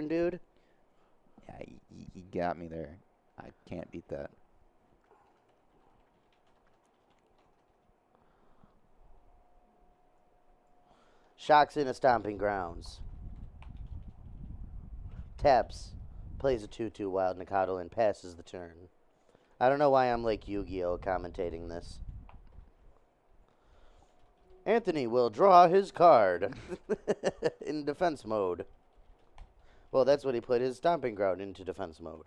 dude. Yeah, he got me there. I can't beat that. Shocks in a stomping grounds. Taps. Plays a 2-2 wild Nikado and passes the turn. I don't know why I'm like Yu-Gi-Oh commentating this. Anthony will draw his card in defense mode. Well, that's what he put his stomping ground into defense mode.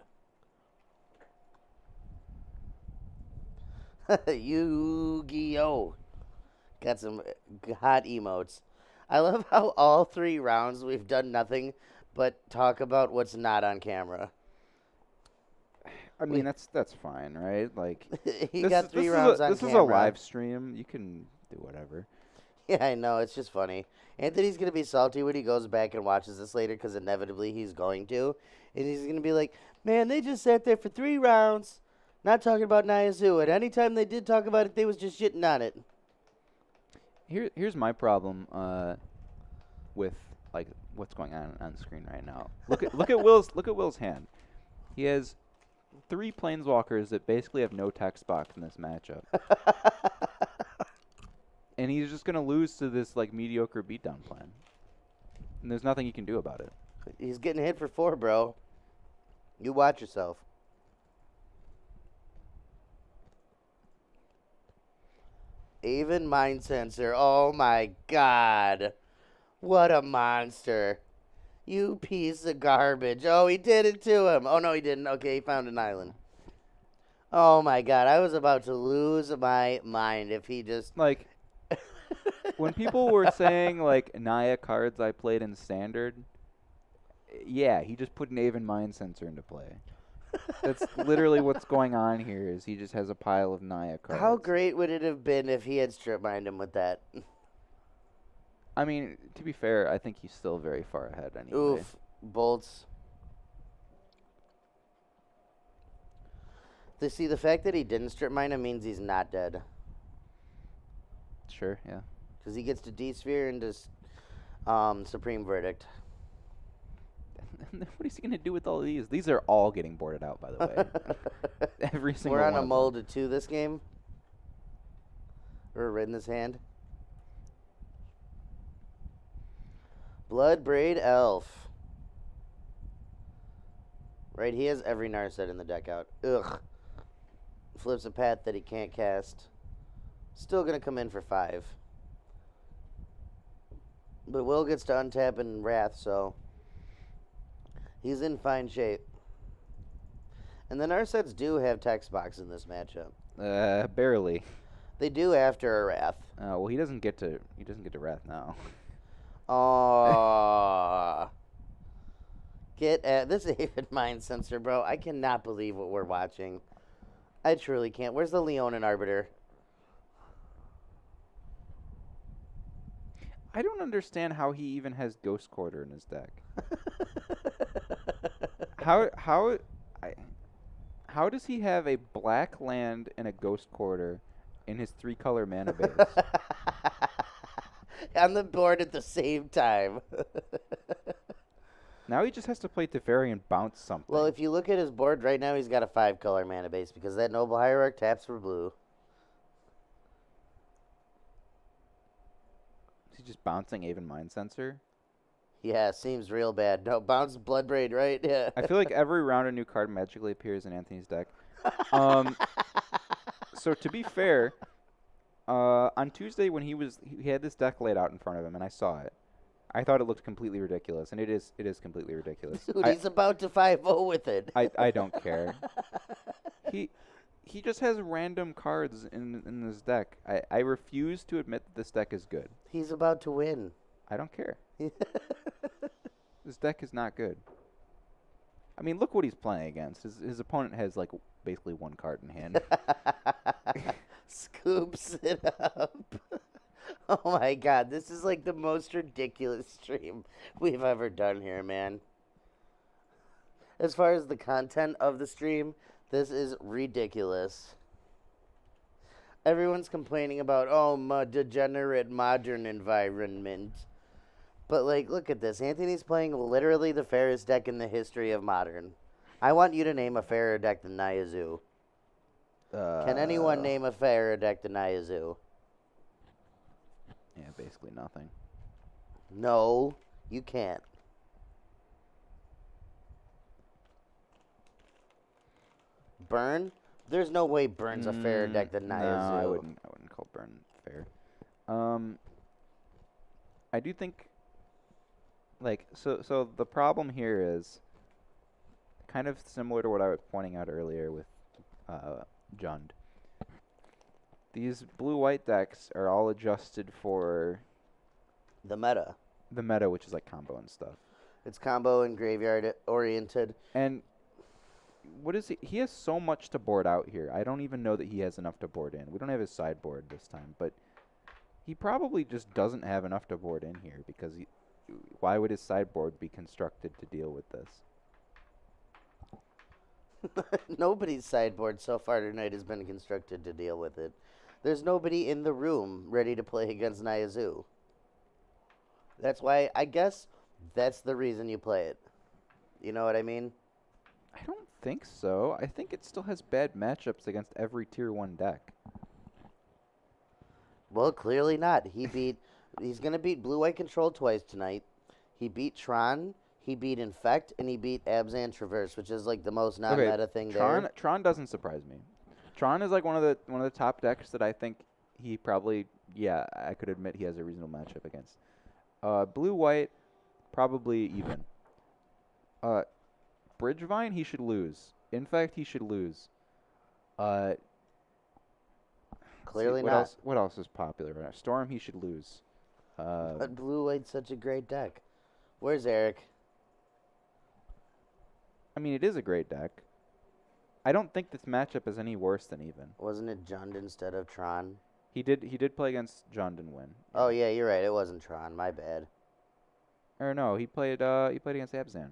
Yu-Gi-Oh! Got some hot emotes. I love how all 3 rounds we've done nothing but talk about what's not on camera. I mean, that's fine, right? Like, He this got is 3 rounds on this is a camera. live stream. You can do whatever. Yeah, I know. It's just funny. Anthony's going to be salty when he goes back and watches this later because inevitably he's going to. And he's going to be like, man, they just sat there for 3 rounds not talking about Naya Zoo. And anytime they did talk about it, they was just shitting on it. Here's my problem with like what's going on the screen right now. Look at Will's hand. He has 3 planeswalkers that basically have no text box in this matchup. And he's just gonna lose to this like mediocre beatdown plan. And there's nothing he can do about it. He's getting hit for 4, bro. You watch yourself. Even Mind Sensor. Oh my god. What a monster. You piece of garbage. Oh, he did it to him. Oh, no, he didn't. Okay, he found an island. Oh my god. I was about to lose my mind if he just. Like, when people were saying, like, Naya cards I played in Standard, yeah, he just put an Aven Mind Sensor into play. That's literally what's going on here is he just has a pile of Naya cards. How great would it have been if he had strip mined him with that? I mean, to be fair, I think he's still very far ahead anyway. Oof. Bolts. See, the fact that he didn't strip mine him means he's not dead. Sure, yeah. Because he gets to D-Sphere and just Supreme Verdict. What is he going to do with all of these? These are all getting boarded out, by the way. Every single We're on one a of mold them. of 2 this game. Or in this hand. Bloodbraid Elf. Right, he has every Narset in the deck out. Ugh. Flips a path that he can't cast. Still going to come in for 5. But Will gets to untap and Wrath, so he's in fine shape. And the Narsets do have text box in this matchup. Barely. They do after a Wrath. Well, he doesn't get to Wrath now. Aww. Get at this Avid Mind Sensor, bro. I cannot believe what we're watching. I truly can't. Where's the Leonin Arbiter? I don't understand how he even has Ghost Quarter in his deck. How does he have a black land and a Ghost Quarter in his 3-color mana base? On the board at the same time. Now he just has to play Teferi and bounce something. Well, if you look at his board right now, he's got a 5-color mana base because that Noble Hierarch taps for blue. Is he just bouncing Aven Mind Sensor? Yeah, seems real bad. No, bounce Bloodbraid, right? Yeah. I feel like every round a new card magically appears in Anthony's deck. So to be fair, on Tuesday when he had this deck laid out in front of him and I saw it, I thought it looked completely ridiculous, and it is completely ridiculous. Dude, he's about to 5-0 with it. I don't care. He just has random cards in this deck. I refuse to admit that this deck is good. He's about to win. I don't care. This deck is not good. I mean, look what he's playing against. His opponent has like basically 1 card in hand. Scoops it up. Oh my god, this is like the most ridiculous stream we've ever done here, man. As far as the content of the stream, this is ridiculous. Everyone's complaining about, oh, degenerate modern environment. But, like, look at this. Anthony's playing literally the fairest deck in the history of Modern. I want you to name a fairer deck than Naya Zoo. Can anyone name a fairer deck than Naya Zoo? Yeah, basically nothing. No, you can't. Burn? There's no way Burn's a fairer deck than Naya Zoo. No, I wouldn't call Burn fair. I do think, like, so the problem here is kind of similar to what I was pointing out earlier with Jund. These blue-white decks are all adjusted for The meta. the meta, which is like combo and stuff. It's combo and graveyard oriented. And what is he? He has so much to board out here. I don't even know that he has enough to board in. We don't have his sideboard this time, but he probably just doesn't have enough to board in here because why would his sideboard be constructed to deal with this? Nobody's sideboard so far tonight has been constructed to deal with it. There's nobody in the room ready to play against Naya Zoo. That's why, I guess, that's the reason you play it. You know what I mean? I don't think so. I think it still has bad matchups against every tier 1 deck. Well, clearly not. He's going to beat Blue-White Control twice tonight. He beat Tron, he beat Infect, and he beat Abzan Traverse, which is like the most non-meta thing there. Tron doesn't surprise me. Tron is like one of the top decks that I think he probably, I could admit he has a reasonable matchup against. Blue-White, probably even. Bridgevine, he should lose. Infect, he should lose. Clearly not. What else is popular right now? Storm, he should lose. But Blue-White's such a great deck. Where's Eric? I mean, it is a great deck. I don't think this matchup is any worse than even. Wasn't it Jund instead of Tron? He did play against Jund and win. Oh yeah, you're right. It wasn't Tron. My bad. Or no, he played against Abzan.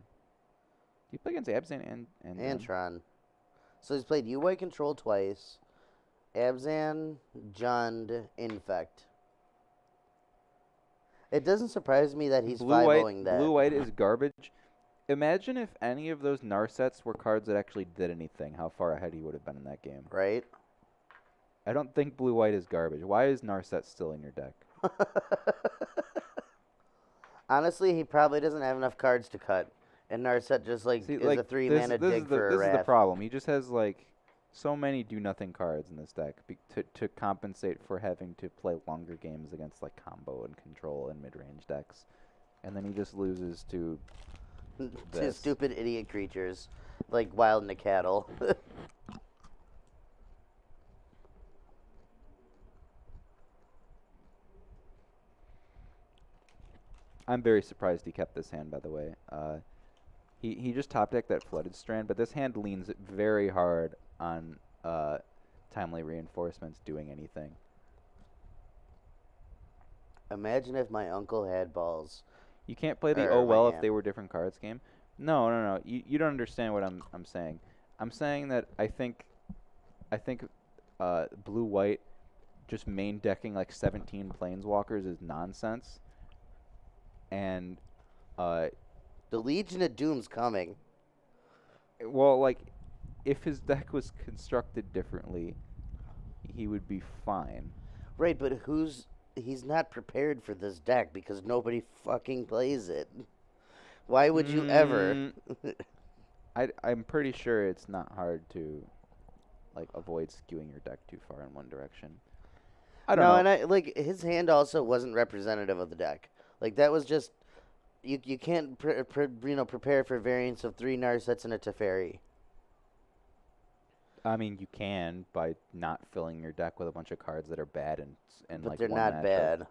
He played against Abzan and Tron. So he's played U-White Control twice. Abzan, Jund, Infect. It doesn't surprise me that he's 5-0ing that. Blue-White is garbage. Imagine if any of those Narsets were cards that actually did anything, how far ahead he would have been in that game. Right? I don't think Blue-White is garbage. Why is Narset still in your deck? Honestly, he probably doesn't have enough cards to cut. And Narset just is a 3-mana dig for a This Wrath. is the problem. He just has so many do-nothing cards in this deck to compensate for having to play longer games against combo and control and mid-range decks. And then he just loses to to stupid idiot creatures like Wild Nicatl. I'm very surprised he kept this hand, by the way. He just top decked that Flooded Strand, but this hand leans very hard on timely reinforcements doing anything. Imagine if my uncle had balls. You can't play the if they were different cards game. No. You don't understand what I'm saying. I'm saying that I think Blue-White just main decking 17 Planeswalkers is nonsense. And the Legion of Doom's coming. Well, if his deck was constructed differently, he would be fine. Right, but he's not prepared for this deck because nobody fucking plays it. Why would you ever? I'm pretty sure it's not hard to avoid skewing your deck too far in one direction. I don't know. And his hand also wasn't representative of the deck. That was just you can't prepare for variants of 3 Narsets and a Teferi. I mean, you can by not filling your deck with a bunch of cards that are bad and but they're one not matchup. bad.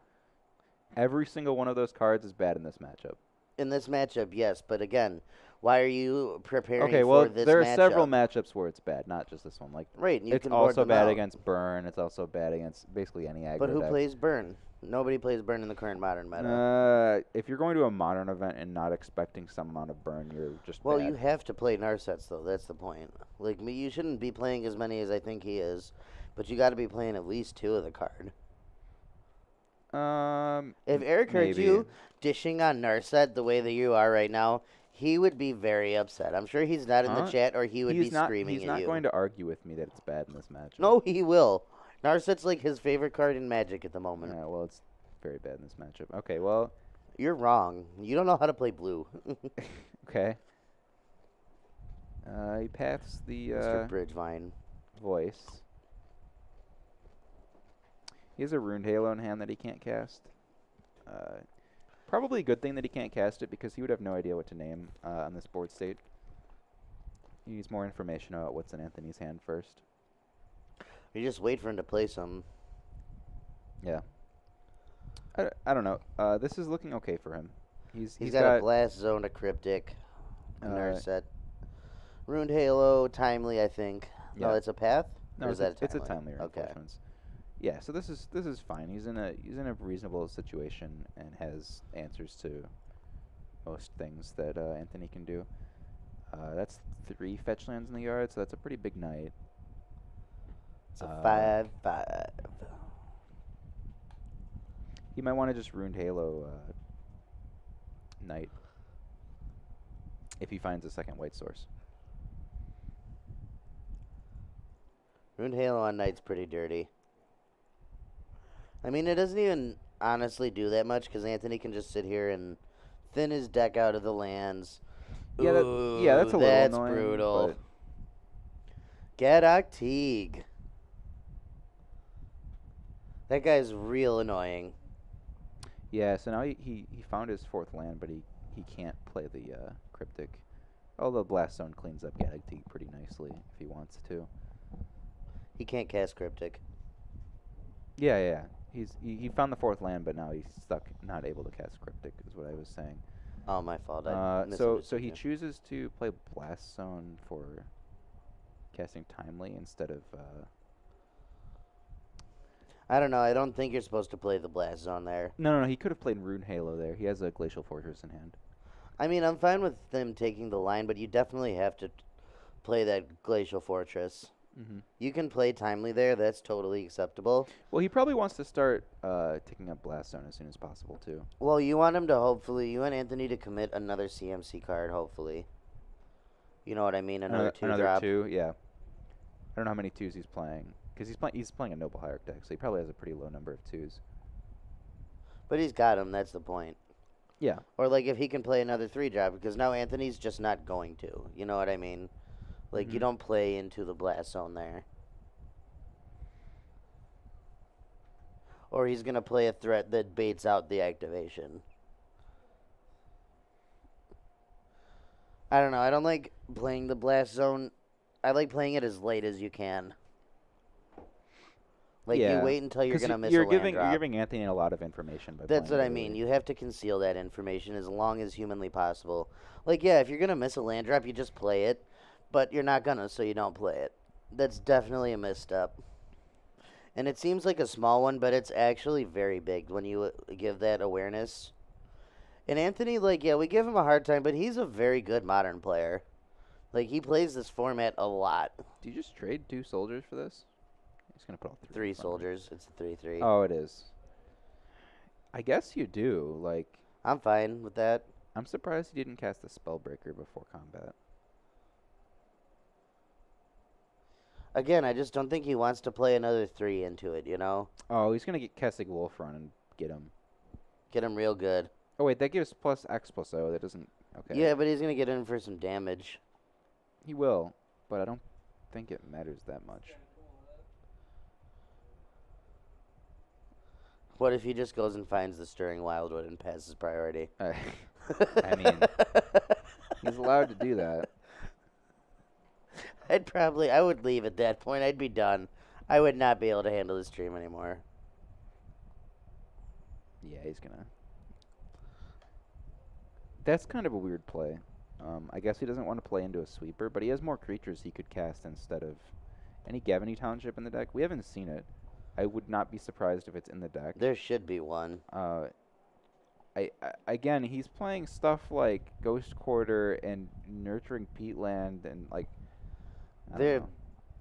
Every single one of those cards is bad in this matchup. In this matchup, yes, but again, why are you preparing for this matchup? Okay, well, there are several matchups where it's bad, not just this one. Right, and you it's can board also them bad out. against Burn. It's also bad against basically any aggro But who deck. plays Burn? Nobody plays Burn in the current Modern meta. If you're going to a Modern event and not expecting some amount of Burn, you're just Well, bad. you have to play Narsets, though. That's the point. You shouldn't be playing as many as I think he is, but you got to be playing at least 2 of the card. If Eric heard Maybe. you dishing on Narset the way that you are right now, he would be very upset. I'm sure he's not in the Huh? chat or he would be He's not. screaming He's at not you. going to argue with me that it's bad in this matchup. No, he will. Narset's like his favorite card in Magic at the moment. Yeah. Well, it's very bad in this matchup. Okay. Well. You're wrong. You don't know how to play blue. Okay. He paths the Mr. Bridgevine. voice. He has a Runed Halo in hand that he can't cast. Probably a good thing that he can't cast it because he would have no idea what to name on this board state. He needs more information about what's in Anthony's hand first. You just wait for him to play some. Yeah. I don't know. This is looking okay for him. He's He's got a Blast Zone, a Cryptic, a uh, Narset. Ruined Halo, Timely, I think. No, Yeah. it's a Path? No, Or it's is that it's a Timely? timely Okay. reinforcements. Yeah, so this is fine. He's in a reasonable situation and has answers to most things that Anthony can do. That's 3 fetch lands in the yard, so that's a pretty big night. It's a 5/5. He might want to just Ruined Halo Knight if he finds a second white source. Ruined Halo on Knight's pretty dirty. I mean, it doesn't even honestly do that much because Anthony can just sit here and thin his deck out of the lands. Yeah, that's a little that's annoying, brutal. but Gadok Teague. That guy's real annoying. yeah. So now he found his 4th land, but he can't play the Cryptic. Although Blast Zone cleans up Gadok pretty nicely if he wants to. He can't cast Cryptic. Yeah. He found the 4th land, but now he's stuck, not able to cast Cryptic, is what I was saying. Oh, my fault. So he chooses to play Blast Zone for casting Timely instead of. I don't know. I don't think you're supposed to play the Blast Zone there. No. He could have played Rune Halo there. He has a Glacial Fortress in hand. I mean, I'm fine with them taking the line, but you definitely have to play that Glacial Fortress. Mm-hmm. You can play Timely there. That's totally acceptable. Well, he probably wants to start taking up Blast Zone as soon as possible too. Well, you want him to you want Anthony to commit another CMC card, hopefully. You know what I mean? Another 2 drop. 2, yeah. I don't know how many 2s he's playing because he's playing a Noble Hierarch deck, so he probably has a pretty low number of 2s. But he's got him. That's the point. Yeah. Or like if he can play another 3 drop, because now Anthony's just not going to. You know what I mean? Like you don't play into the Blast Zone there. Or he's gonna play a threat that baits out the activation. I don't know. I don't like playing the Blast Zone. I like playing it as late as you can. Like yeah. you wait until you're gonna miss you're a land drop. You're giving Anthony a lot of information. That's what I mean. You have to conceal that information as long as humanly possible. Like, yeah, if you're gonna miss a land drop, you just play it, but you're not gonna, so you don't play it. That's definitely a misstep. And it seems like a small one, but it's actually very big when you give that awareness. And Anthony, like, yeah, we give him a hard time, but he's a very good Modern player. Like, he plays this format a lot. Do you just trade 2 soldiers for this? He's gonna put all 3. 3 soldiers. It's a 3/3. Oh, it is. I guess you do. Like, I'm fine with that. I'm surprised he didn't cast the Spellbreaker before combat. Again, I just don't think he wants to play another 3 into it, you know? Oh, he's gonna get Kessig Wolf Run and get him. Get him real good. Oh wait, that gives plus X plus O. That doesn't. Okay. Yeah, but he's going to get in for some damage. He will, but I don't think it matters that much. What if he just goes and finds the Stirring Wildwood and passes priority? I mean, he's allowed to do that. I would leave at that point. I'd be done. I would not be able to handle the stream anymore. Yeah, he's gonna. That's kind of a weird play. I guess he doesn't want to play into a sweeper, but he has more creatures he could cast instead of any Gavany Township in the deck. We haven't seen it. I would not be surprised if it's in the deck. There should be one. Again, he's playing stuff like Ghost Quarter and Nurturing Peatland and like. I don't know.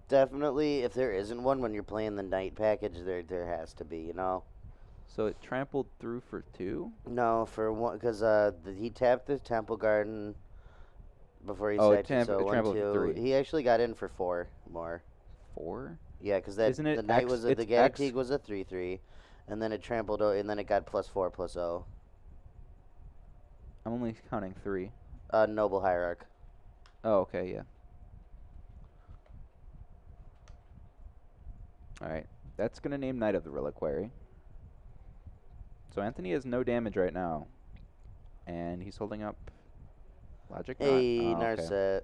Definitely, if there isn't one when you're playing the night package, there has to be, you know? So it trampled through for 2? No, for one, because he tapped the Temple Garden before he Oh, sacked it. So it one, trampled for two. 3. He actually got in for 4 more. 4? Yeah, because Isn't the it knight X? was It's the X. Gaddock was a 3/3, and then it trampled, and then it got +4 +0. I'm only counting 3. Noble Hierarch. Oh, okay, yeah. All right. That's going to name Knight of the Reliquary. So Anthony has no damage right now. And he's holding up Logic Knot. Hey, Oh, okay. Narset.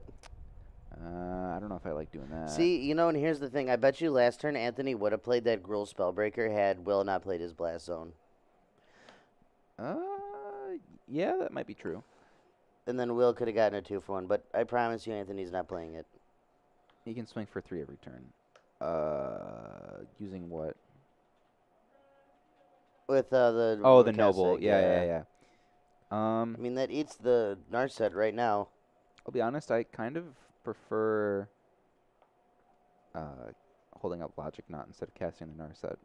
I don't know if I like doing that. See, and here's the thing. I bet you last turn Anthony would have played that Gruul Spellbreaker had Will not played his Blast Zone. Uh, yeah, that might be true. And then Will could have gotten a 2-for-1, but I promise you Anthony's not playing it. He can swing for 3 every turn. Using what? With the The Noble. Kessig, Yeah. I mean, that eats the Narset right now. I'll be honest, I kind of prefer holding up Logic Knot instead of casting the Narset.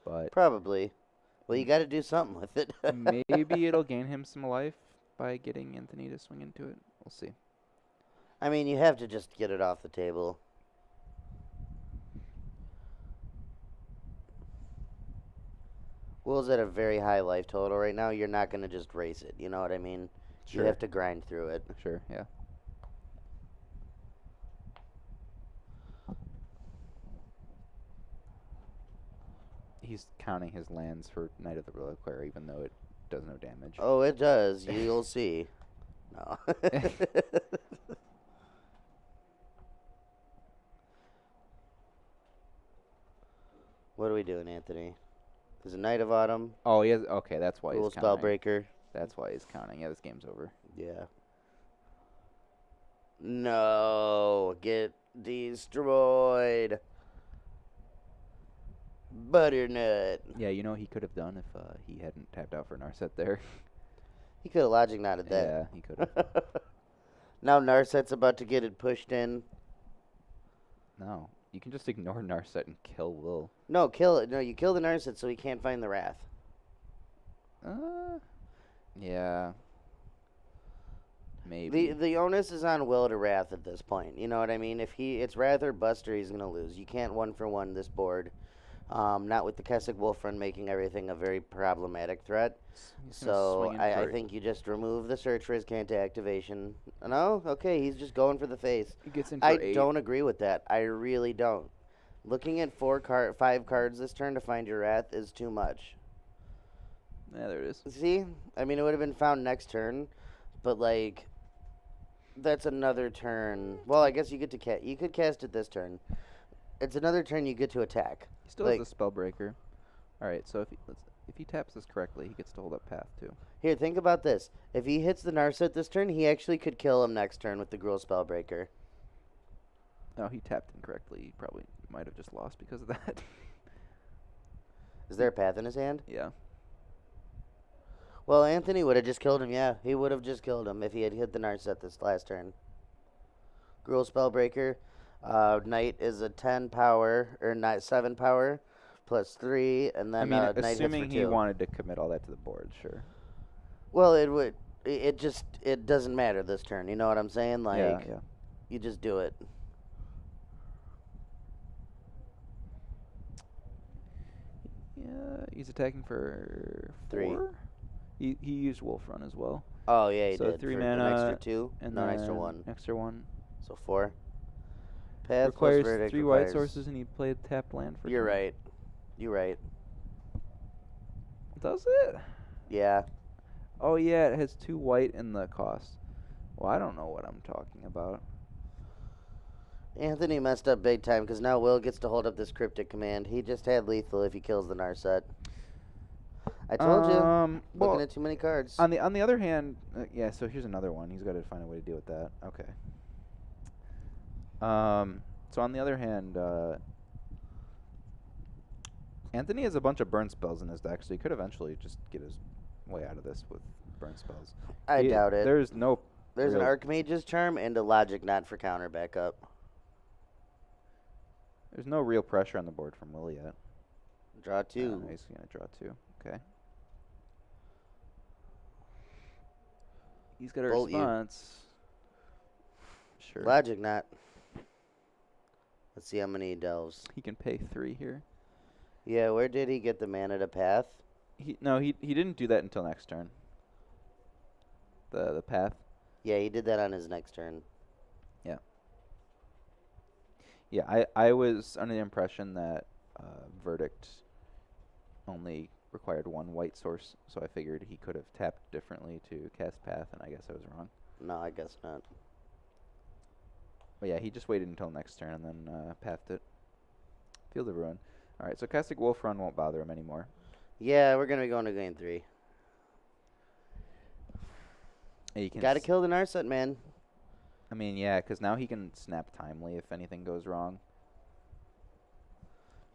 But Probably. Well, you got to do something with it. maybe it'll gain him some life by getting Anthony to swing into it. We'll see. I mean, you have to just get it off the table. Will's at a very high life total right now. You're not going to just race it. You know what I mean? Sure. You have to grind through it. Sure, yeah. He's counting his lands for Knight of the Reliquary, even though it does no damage. Oh, it does. You'll see. No. What are we doing, Anthony? There's a Knight of Autumn. Oh, he has. Okay, that's why Gruul he's counting. Spellbreaker. That's why he's counting. Yeah, this game's over. Yeah. No. Get destroyed. Butternut. Yeah, he could have done if he hadn't tapped out for Narset there. He could have Logic Knotted that. Yeah, he could have. Now Narset's about to get it pushed in. No, you can just ignore Narset and kill Will. No, kill it. No, you kill the Narset so he can't find the Wrath. Yeah. Maybe. The onus is on Will to Wrath at this point. You know what I mean? If it's Wrath or Buster, he's gonna lose. You can't 1-for-1 this board. Not with the Kessig Wolf Run making everything a very problematic threat. So I think you just remove the search for his Kanta activation. No? Okay, he's just going for the face. He gets in for I 8. don't agree with that. I really don't. Looking at 5 cards this turn to find your Wrath is too much. Yeah, there it is. See? I mean, it would have been found next turn, but, like, that's another turn. Well, I guess you get to you could cast it this turn. It's another turn you get to attack. He still has the Spellbreaker. All right, so if he taps this correctly, he gets to hold up Path too. Here, think about this. If he hits the Narset this turn, he actually could kill him next turn with the Gruul Spellbreaker. No, he tapped incorrectly. He probably might have just lost because of that. Is there a Path in his hand? Yeah. Well, Anthony would have just killed him, yeah. He would have just killed him if he had hit the Narset this last turn. Gruul Spellbreaker. Knight is a 10 power, or 7 power, plus 3, and then I mean, Knight hits assuming for he 2. wanted to commit all that to the board, sure. Well, it doesn't matter this turn, you know what I'm saying? Like, yeah. you just do it. Yeah, he's attacking for 3. 4? He used Wolf Run as well. Oh, yeah, he So did. 3 for mana, an extra 2, and no, an then extra 1. Extra 1. So 4. Path Requires plus Verdict 3 requires... white sources, and he played tapped land for You're 2. right. You're right. Does it? Yeah. Oh, yeah, it has 2 white in the cost. Well, I don't know what I'm talking about. Anthony messed up big time because now Will gets to hold up this cryptic command. He just had lethal if he kills the Narset. I told you. Looking at too many cards. On the other hand, yeah. So here's another one. He's got to find a way to deal with that. Okay. So on the other hand, Anthony has a bunch of burn spells in his deck, so he could eventually just get his way out of this with burn spells. I doubt it. There's an Archmage's Charm and a Logic Knot for counter backup. There's no real pressure on the board from Will yet. Draw two. He's gonna draw 2. Okay. He's got a Bolt you. response. Sure. Logic not. Let's see how many he delves. He can pay 3 here. Yeah, where did he get the mana to path? He didn't do that until next turn. The path. Yeah, he did that on his next turn. Yeah, I was under the impression that Verdict only required 1 white source, so I figured he could have tapped differently to cast Path, and I guess I was wrong. No, I guess not. But yeah, he just waited until next turn and then pathed it. Field of Ruin. Alright, so casting Wolf Run won't bother him anymore. Yeah, we're going to be going to game 3. You can Gotta kill the Narset, man. I mean, yeah, because now he can snap Timely if anything goes wrong.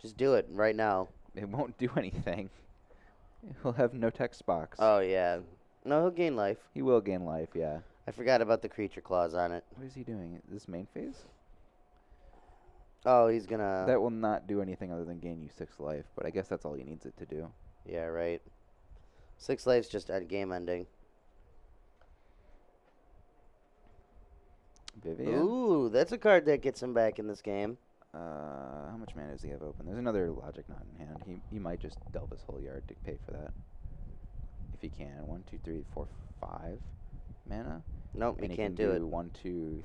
Just do it right now. It won't do anything. He'll have no text box. Oh, yeah. No, he'll gain life. He will gain life, yeah. I forgot about the creature clause on it. What is he doing? This main phase? Oh, he's gonna... That will not do anything other than gain you 6 life, but I guess that's all he needs it to do. Yeah, right. 6 life's just at game ending. Vivian? Ooh, that's a card that gets him back in this game. How much mana does he have open? There's another Logic Knot in hand. He might just delve his whole yard to pay for that. If he can. 1, 2, 3, 4, 5 mana? Nope, And he he can't can do it. 1, 2,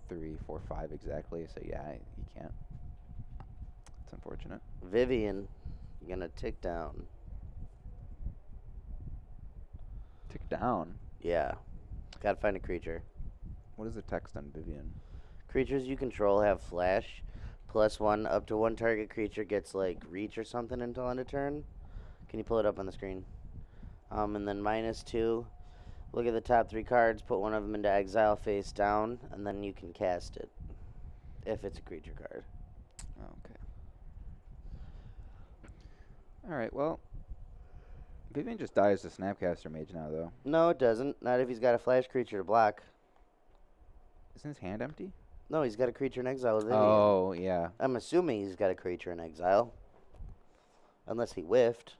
3, 4, 5 exactly, so yeah, he can't. It's unfortunate. Vivian, you're gonna tick down. Tick down? Yeah. Gotta find a creature. What is the text on Vivian? Creatures you control have flash. +1 up to 1 target creature gets like reach or something until end of turn. Can you pull it up on the screen? And then -2. Look at the top 3 cards, put one of them into exile face down, and then you can cast it. If it's a creature card. Okay. Alright, well. Vivian just dies to Snapcaster Mage now, though. No, it doesn't. Not if he's got a flash creature to block. Isn't his hand empty? No, he's got a creature in exile with Vivian. Oh, yeah. I'm assuming he's got a creature in exile. Unless he whiffed.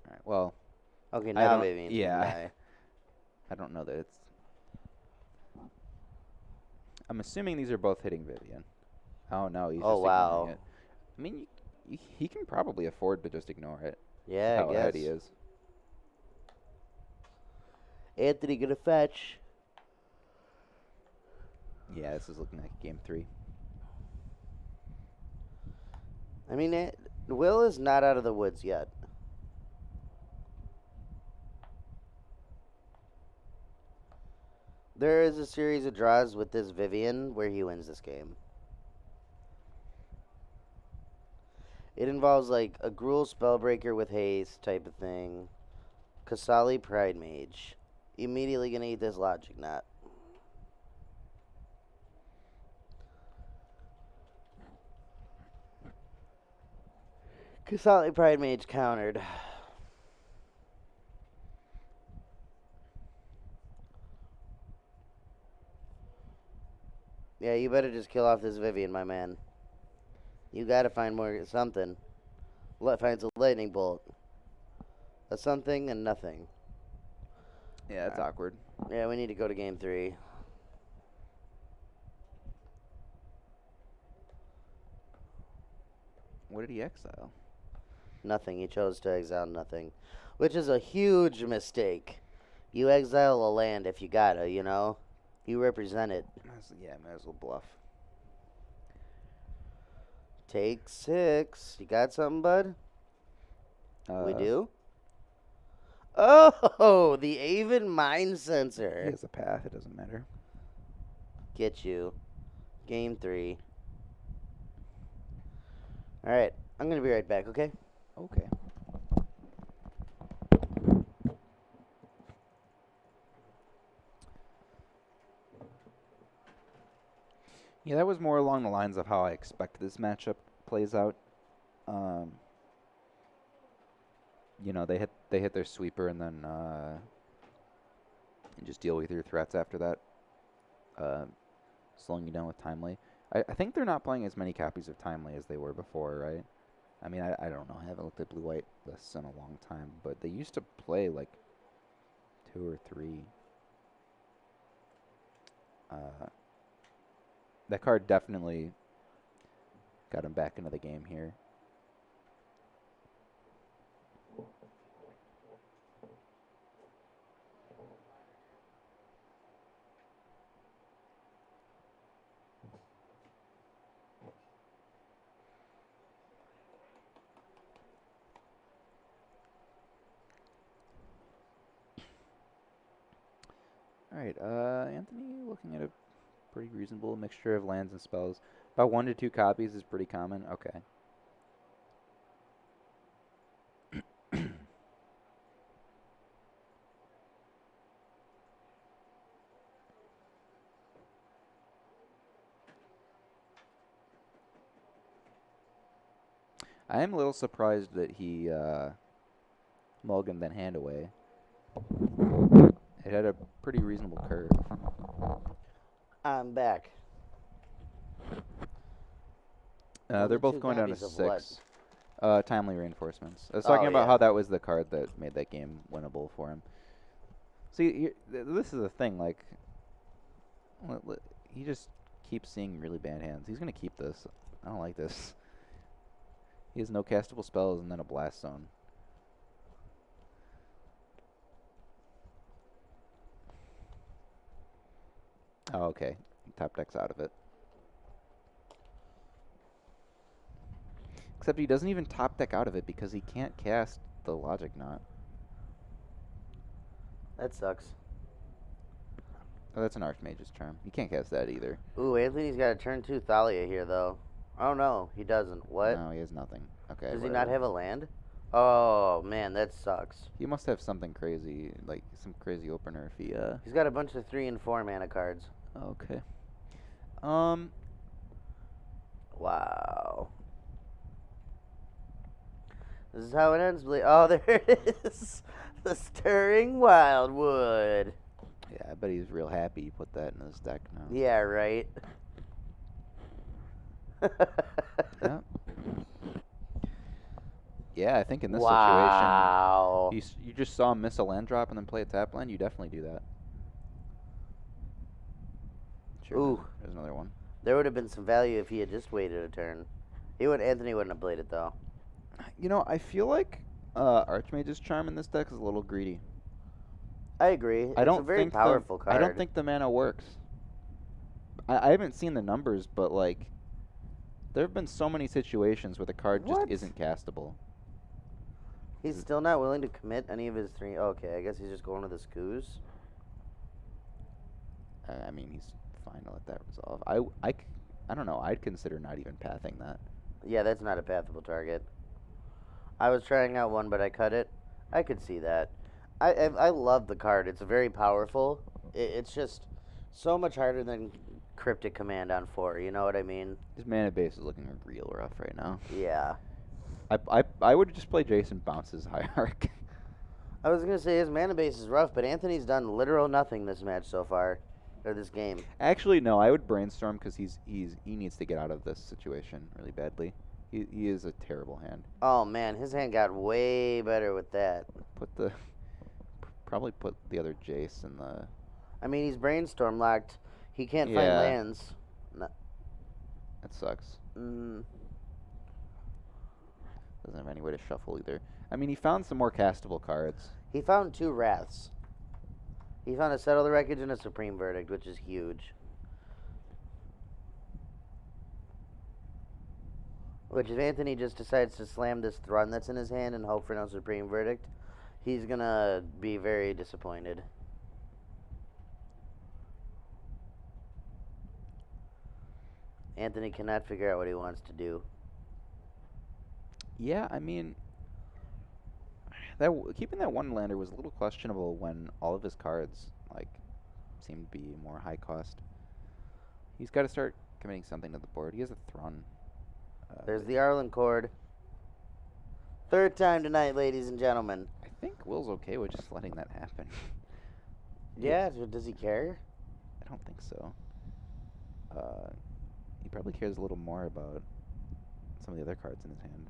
Alright, well. Okay, now don't- Vivian. can yeah. die. I don't know that it's... I'm assuming these are both hitting Vivian. Oh, no, he's Oh, just wow. ignoring it. I mean, he can probably afford to just ignore it. Yeah, How I ahead guess. he is. Anthony gonna fetch. Yeah, this is looking like game 3. I mean, Will is not out of the woods yet. There is a series of draws with this Vivian where he wins this game. It involves like a Gruul Spellbreaker with haste type of thing. Kasali Pride Mage. Immediately gonna eat this Logic Knot. Kasali Pride Mage countered. Yeah, you better just kill off this Vivian, my man. You gotta find more something. Finds a lightning bolt. A something and nothing. Yeah, it's awkward. Yeah, we need to go to game 3. What did he exile? Nothing. He chose to exile nothing. Which is a huge mistake. You exile a land if you gotta, you know? You represent it. Yeah, might as well bluff. Take 6. You got something, bud? We do? Oh, the Aven Mind He Sensor. has a path, it doesn't matter. Get you. Game 3. Alright, I'm gonna be right back, okay? Okay. Yeah, that was more along the lines of how I expect this matchup plays out. You know, they hit their sweeper and then and just deal with your threats after that. Slowing you down with Timely. I think they're not playing as many copies of Timely as they were before, right? I mean, I don't know. I haven't looked at blue-white lists in a long time, but they used to play like 2 or 3. That card definitely got him back into the game here. All right, Anthony, looking at a pretty reasonable mixture of lands and spells. About 1 to 2 copies is pretty common. Okay. I am a little surprised that he mulliganed then hand away. It had a pretty reasonable curve. I'm back. They're both Two going down to copies of what? 6. Timely reinforcements. I was Oh, talking about yeah. how that was the card that made that game winnable for him. See, this is the thing. Like, he just keeps seeing really bad hands. He's gonna keep this. I don't like this. He has no castable spells and then a blast zone. Oh, okay. Top deck's out of it. Except he doesn't even top deck out of it because he can't cast the Logic Knot. That sucks. Oh, that's an Archmage's Charm. You can't cast that either. Ooh, Anthony's got a turn 2 Thalia here, though. Oh, no, he doesn't. What? No, he has nothing. Okay. Does he whatever. not have a land? Oh, man, that sucks. He must have something crazy, like some crazy opener if he, He's got a bunch of 3 and 4 mana cards. Okay. Wow. This is how it ends. Oh, there it is. The Stirring Wildwood. Yeah, I bet he's real happy he put that in his deck now. Yeah, right. Yeah. Yeah, I think in this wow. situation, you just saw him miss a land drop and then play a tap land. You definitely do that. Sure. Ooh. There's another one. There would have been some value if he had just waited a turn. Anthony wouldn't have played it, though. You know, I feel like Archmage's Charm in this deck is a little greedy. I agree. It's a very powerful card. I don't think the mana works. I haven't seen the numbers, but like, there have been so many situations where the card just isn't castable. He's still not willing to commit any of his 3. Okay, I guess he's just going with the Scoos. I mean, he's fine to let that resolve. I don't know. I'd consider not even pathing that. Yeah, that's not a pathable target. I was trying out one, but I cut it. I could see that. I love the card. It's very powerful. It's just so much harder than Cryptic Command on 4. You know what I mean? His mana base is looking real rough right now. Yeah. I would just play Jason Bounce's Hierarch. I was going to say his mana base is rough, but Anthony's done literal nothing this match so far. Or this game. Actually, no. I would Brainstorm because he needs to get out of this situation really badly. He is a terrible hand. Oh, man. His hand got way better with that. Probably put the other Jace in the... I mean, he's Brainstorm locked. He can't find lands. No. That sucks. Doesn't have any way to shuffle either. I mean, he found some more castable cards. He found 2 Wraths. He found a Settle the Wreckage and a Supreme Verdict, which is huge. Which, if Anthony just decides to slam this Thrun that's in his hand and hope for no Supreme Verdict, he's going to be very disappointed. Anthony cannot figure out what he wants to do. Yeah, I mean, keeping that one lander was a little questionable when all of his cards seemed to be more high cost. He's got to start committing something to the board. He has a Thrun. There's the Arlen Cord. 3rd time tonight, ladies and gentlemen. I think Will's okay with just letting that happen. Yeah, does he care? I don't think so. He probably cares a little more about some of the other cards in his hand.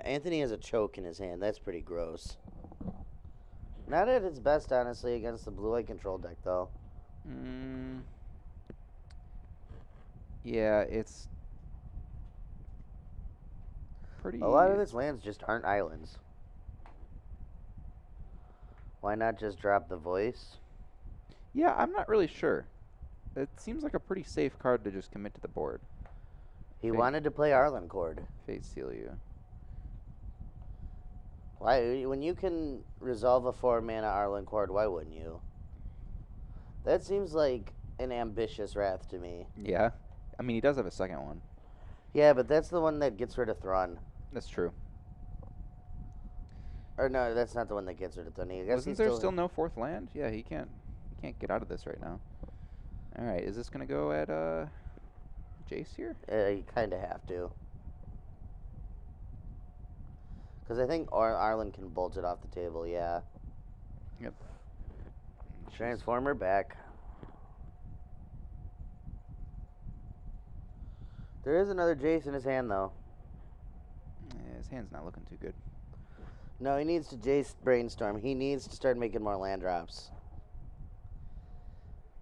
Anthony has a choke in his hand. That's pretty gross. Not at its best, honestly, against the blue light control deck, though. Yeah, it's pretty. A lot of its lands just aren't islands. Why not just drop the voice? Yeah, I'm not really sure. It seems like a pretty safe card to just commit to the board. He wanted to play Arlen Cord. Fate Seal you. Why, when you can resolve a 4-mana Arlen Cord, why wouldn't you? That seems like an ambitious Wrath to me. Yeah. I mean, he does have a second one. Yeah, but that's the one that gets rid of Thrawn. That's true. Or no, that's not the one that gets rid of Thrawn. Wasn't there still no fourth land? Yeah, he can't get out of this right now. All right, is this gonna go at Jace here? You kind of have to. Because I think Arlen can bolt it off the table, yeah. Yep. Transformer back. There is another Jace in his hand, though. Yeah, his hand's not looking too good. No, he needs to Jace Brainstorm. He needs to start making more land drops.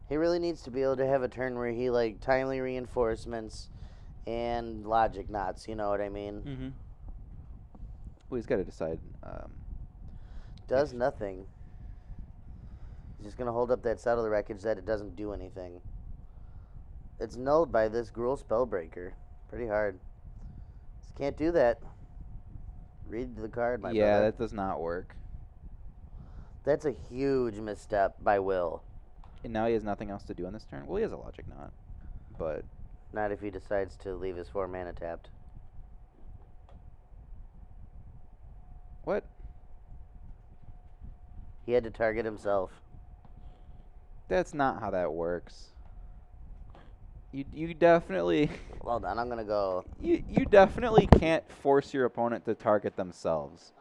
He really needs to be able to have a turn where he, like, timely reinforcements and logic knots, you know what I mean? Mm-hmm. Well, he's got to decide. Does nothing. He's just going to hold up that Settle the Wreckage that it doesn't do anything. It's nulled by this Gruul Spellbreaker. Pretty hard. Just can't do that. Read the card, my brother. Yeah, that does not work. That's a huge misstep by Will. And now he has nothing else to do on this turn? Well, he has a logic knot, but... Not if he decides to leave his 4 mana tapped. What? He had to target himself. That's not how that works. You definitely... Hold on, I'm going to go... You definitely can't force your opponent to target themselves.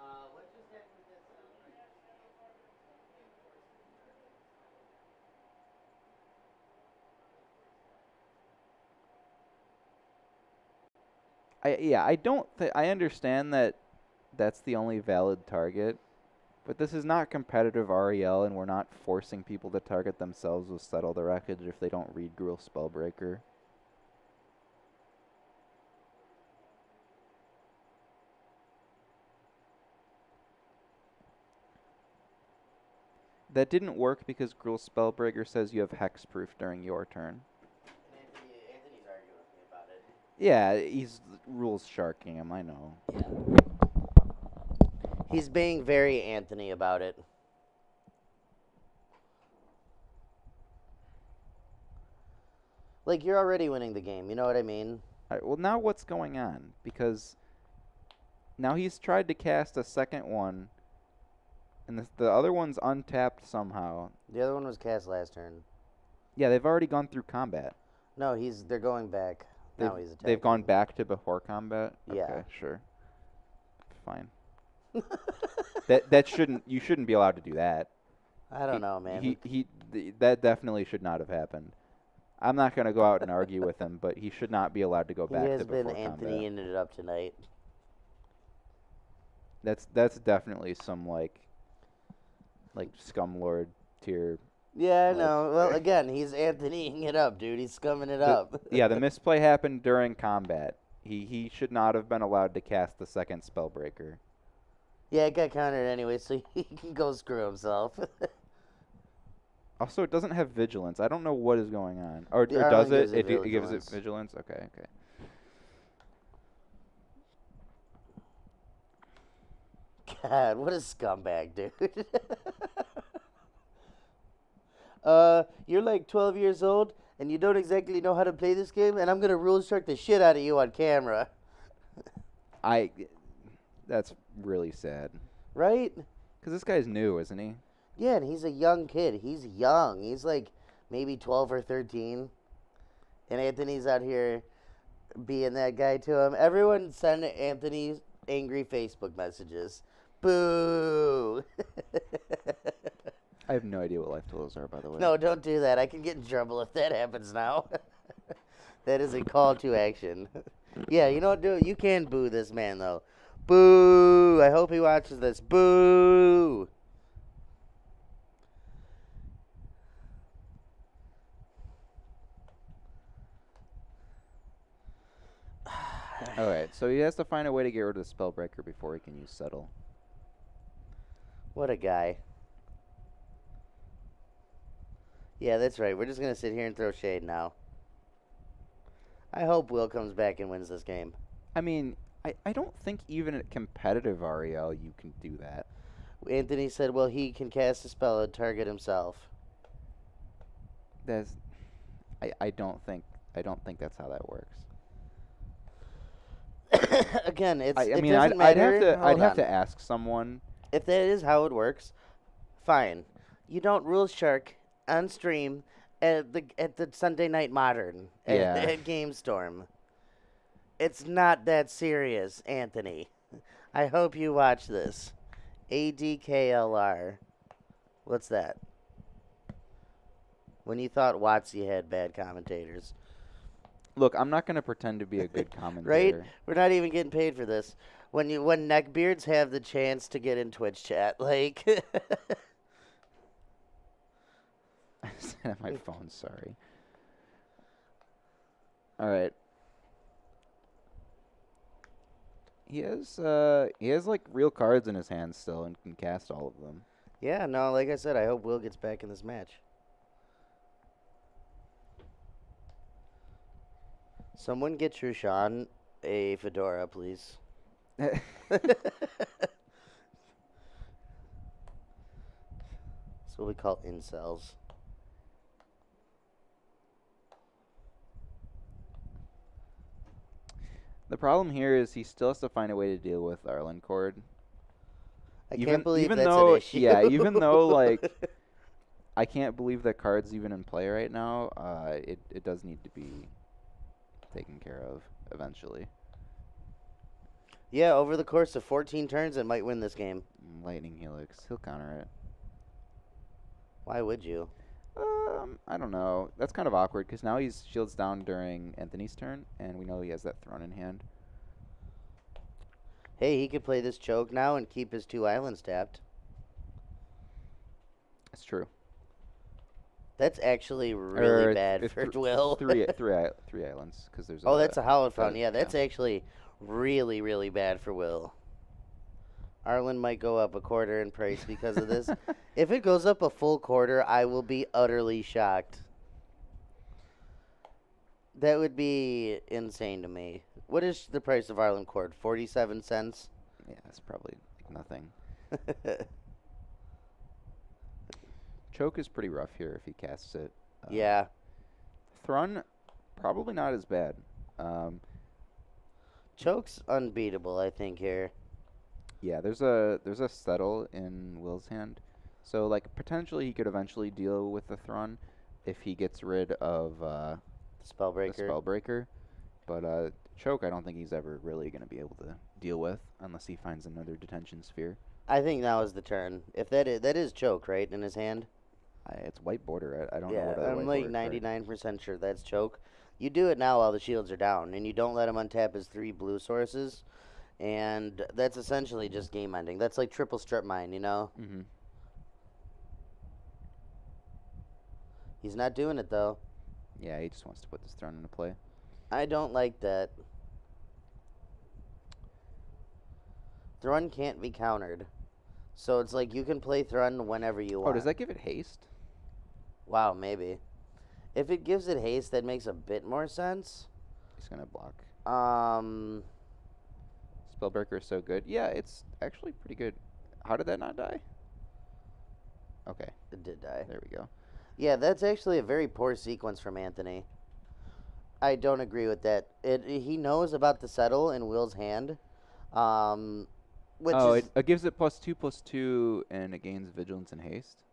I don't I understand that that's the only valid target, but this is not competitive REL, and we're not forcing people to target themselves with Settle the Wreckage if they don't read Gruul Spellbreaker. That didn't work because Gruul Spellbreaker says you have hexproof during your turn. Anthony's arguing with me about it. Yeah, he's rules sharking him, I know. Yeah. He's being very Anthony about it. Like, you're already winning the game, you know what I mean? Alright, well, now what's going on? Because now he's tried to cast a second one, and the other one's untapped somehow. The other one was cast last turn. Yeah, they've already gone through combat. No, they're going back. Now he's attacking. They've gone back to before combat? Yeah. Okay, sure. Fine. You shouldn't be allowed to do that. I don't know, man. That definitely should not have happened. I'm not going to go out and argue with him, but he should not be allowed to go back to before combat. He has been Anthony-ing it up tonight. That's definitely some like scumlord tier. Yeah, I know. Well, again, he's Anthonying it up, dude. He's scumming it up. Yeah, the misplay happened during combat. He should not have been allowed to cast the second Spellbreaker. Yeah, it got countered anyway, so he can go screw himself. Also, it doesn't have vigilance. I don't know what is going on. Or The does Arlen it? gives it It gives it vigilance. vigilance? Okay. God, what a scumbag, dude. You're like 12 years old, and you don't exactly know how to play this game, and I'm going to rule shark the shit out of you on camera. That's really sad. Right? Because this guy's new, isn't he? Yeah, and he's a young kid. He's young. He's like maybe 12 or 13. And Anthony's out here being that guy to him. Everyone send Anthony angry Facebook messages. Boo! I have no idea what life totals are, by the way. No, don't do that. I can get in trouble if that happens now. That is a call to action. Yeah, you know what, dude? You can boo this man, though. Boo! I hope he watches this. Boo! Alright, so he has to find a way to get rid of the Spellbreaker before he can use Settle. What a guy. Yeah, that's right. We're just going to sit here and throw shade now. I hope Will comes back and wins this game. I mean, I don't think even at competitive REL you can do that. Anthony said, well, he can cast a spell and target himself. That's I don't think that's how that works. Again, it mean, doesn't matter. I'd have to ask someone. If that is how it works, fine. You don't rule Shark on stream at the Sunday Night Modern at Game Storm. It's not that serious, Anthony. I hope you watch this. ADKLR. What's that? When you thought WotC had bad commentators. Look, I'm not going to pretend to be a good commentator. Right? We're not even getting paid for this. When neckbeards have the chance to get in Twitch chat, like I said on my phone, sorry. All right. He has like real cards in his hand still and can cast all of them. Yeah, no, like I said, I hope Will gets back in this match. Someone get Trushan a fedora, please. That's what we call incels. The problem here is he still has to find a way to deal with Arlen Cord. I can't believe even that's though, an issue. Yeah, even though, like, I can't believe that card's even in play right now, it does need to be taken care of eventually. Yeah, over the course of 14 turns, it might win this game. Lightning Helix. He'll counter it. Why would you? I don't know. That's kind of awkward because now he's shields down during Anthony's turn, and we know he has that Throne in hand. Hey, he could play this choke now and keep his 2 islands tapped. That's true. That's actually really bad for Will. three islands because there's. Oh, that's a Hallowed Fountain. Yeah, that's actually really, really bad for Will. Arlen might go up a quarter in price because of this. If it goes up a full quarter, I will be utterly shocked. That would be insane to me. What is the price of Arlen Cord? 47 cents? Yeah, that's probably like nothing. Choke is pretty rough here if he casts it. Yeah. Thrun, probably not as bad. Choke's unbeatable, I think, here. Yeah, there's a settle in Will's hand, so like potentially he could eventually deal with the Thrun if he gets rid of Spellbreaker. the Spellbreaker. But Choke, I don't think he's ever really going to be able to deal with unless he finds another detention sphere. I think now is the turn. If that is Choke, right, in his hand? It's white border. I don't know what Yeah, I'm like 99% sure that's Choke. You do it now while the shields are down, and you don't let him untap his 3 blue sources. And that's essentially just game ending. That's like triple strip mine, you know? Mm-hmm. He's not doing it, though. Yeah, he just wants to put this Throne into play. I don't like that. Thrun can't be countered. So it's like you can play Thrun whenever you want. Oh, does that give it haste? Wow, maybe. If it gives it haste, that makes a bit more sense. He's going to block. Spellbreaker is so good. Yeah, it's actually pretty good. How did that not die? Okay. It did die. There we go. Yeah, that's actually a very poor sequence from Anthony. I don't agree with that. He knows about the settle in Will's hand. It gives it +2/+2, and it gains vigilance and haste.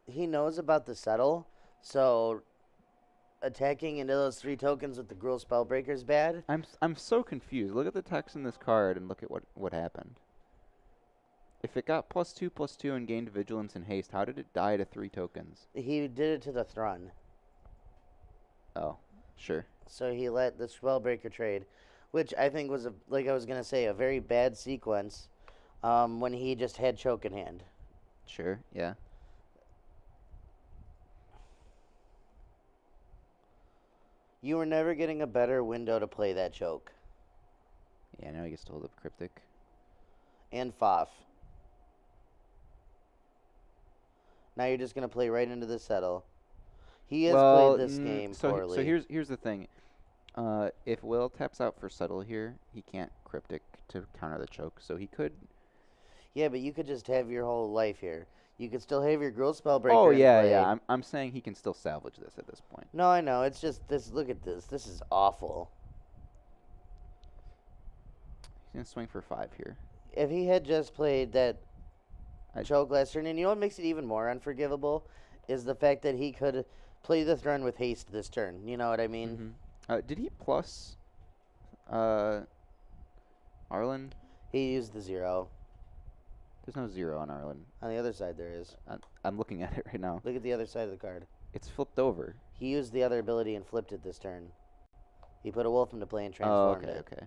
He knows about the settle, so attacking into those 3 tokens with the Gruul Spellbreaker is bad. I'm so confused. Look at the text in this card and look at what happened. If it got +2/+2 and gained vigilance and haste, how did it die to 3 tokens? He did it to the Thrun. Oh, sure. So he let the Spellbreaker trade. which I think was like I was gonna say, a very bad sequence. When he just had choke in hand. Sure, yeah. You were never getting a better window to play that choke. Yeah, now he gets to hold up Cryptic. And Foff. Now you're just gonna play right into the settle. He has played this game poorly. So here's the thing. If Will taps out for settle here, he can't Cryptic to counter the choke, so he could. Yeah, but you could just have your whole life here. You could still have your Growth Spellbreaker Oh in yeah, play. yeah. I'm saying he can still salvage this at this point. No, I know. It's just this. Look at this. This is awful. He's gonna swing for 5 here. If he had just played that choke last turn, and you know what makes it even more unforgivable is the fact that he could play the Throne with haste this turn. You know what I mean? Mm-hmm. Did he plus Arlen? He used the 0. There's no 0 on Arlen. On the other side, there is. I'm looking at it right now. Look at the other side of the card. It's flipped over. He used the other ability and flipped it this turn. He put a wolf into play and transformed it. Okay.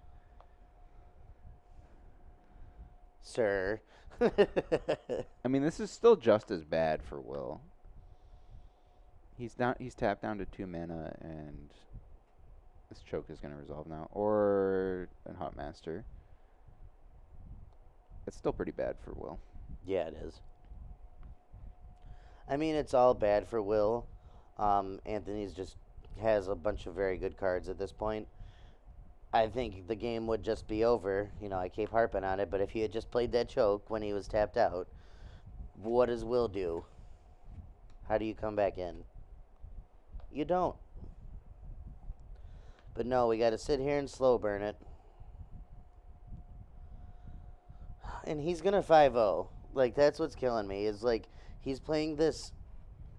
Sir. I mean, this is still just as bad for Will. He's tapped down to 2 mana, and this choke is going to resolve now. Or a Huntmaster. It's still pretty bad for Will. Yeah, it is. I mean, it's all bad for Will. Anthony's just has a bunch of very good cards at this point. I think the game would just be over. You know, I keep harping on it, but if he had just played that choke when he was tapped out, what does Will do? How do you come back in? You don't. But no, we got to sit here and slow burn it. And he's going to 5-0. Like, that's what's killing me. Is like, he's playing this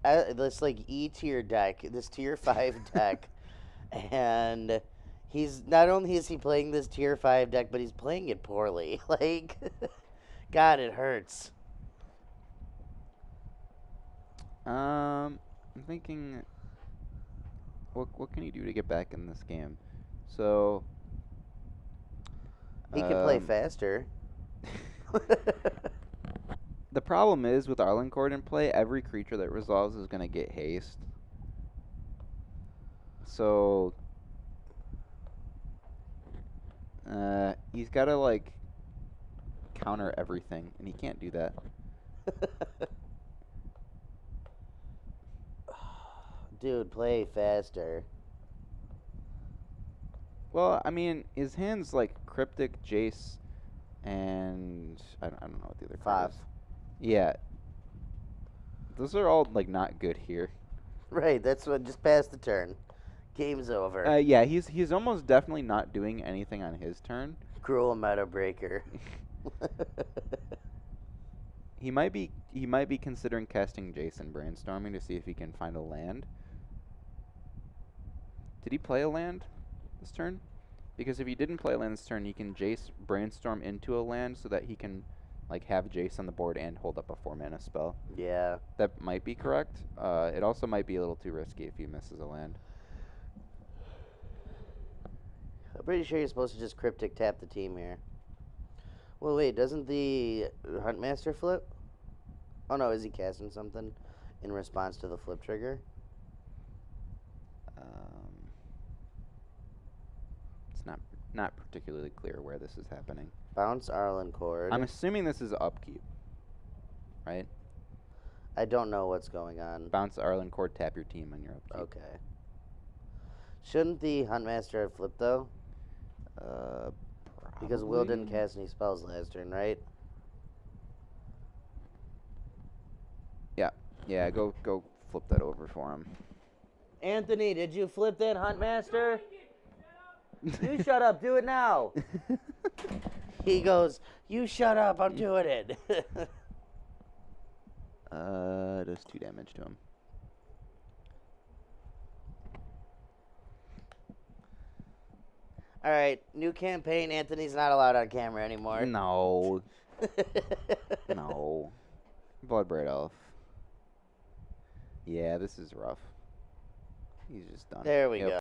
like E-tier deck, this tier 5 deck. And he's, not only is he playing this tier 5 deck, but he's playing it poorly. Like, God, it hurts. I'm thinking, what can he do to get back in this game? So He can play faster. The problem is with Arlencourt in play, every creature that resolves is going to get haste. So he's got to like counter everything, and he can't do that. Dude, play faster. Well, I mean, his hand's like Cryptic, Jace, and I don't know what the other card is. Yeah. Those are all like not good here. Right, that's what, just pass the turn. Game's over. Yeah, he's almost definitely not doing anything on his turn. Cruel meta breaker. He might be considering casting Jason Brainstorming to see if he can find a land. Did he play a land this turn? Because if he didn't play a land this turn, he can Jace Brainstorm into a land so that he can like have Jace on the board and hold up a 4-mana spell. Yeah. That might be correct. It also might be a little too risky if he misses a land. I'm pretty sure you're supposed to just Cryptic tap the team here. Well, wait, doesn't the Huntmaster flip? Oh no, is he casting something in response to the flip trigger? It's not particularly clear where this is happening. Bounce Arlencourt. I'm assuming this is upkeep, right? I don't know what's going on. Bounce Arlencourt, tap your team on your upkeep. Okay. Shouldn't the Huntmaster have flipped though? Because Will didn't cast any spells last turn, right? Yeah, go flip that over for him. Anthony, did you flip that Huntmaster? You shut up, do it now. He goes, you shut up, I'm doing it. Does 2 damage to him. All right, new campaign. Anthony's not allowed on camera anymore. No. No. Bloodbraid Elf. Yeah, this is rough. He's just done. There we go.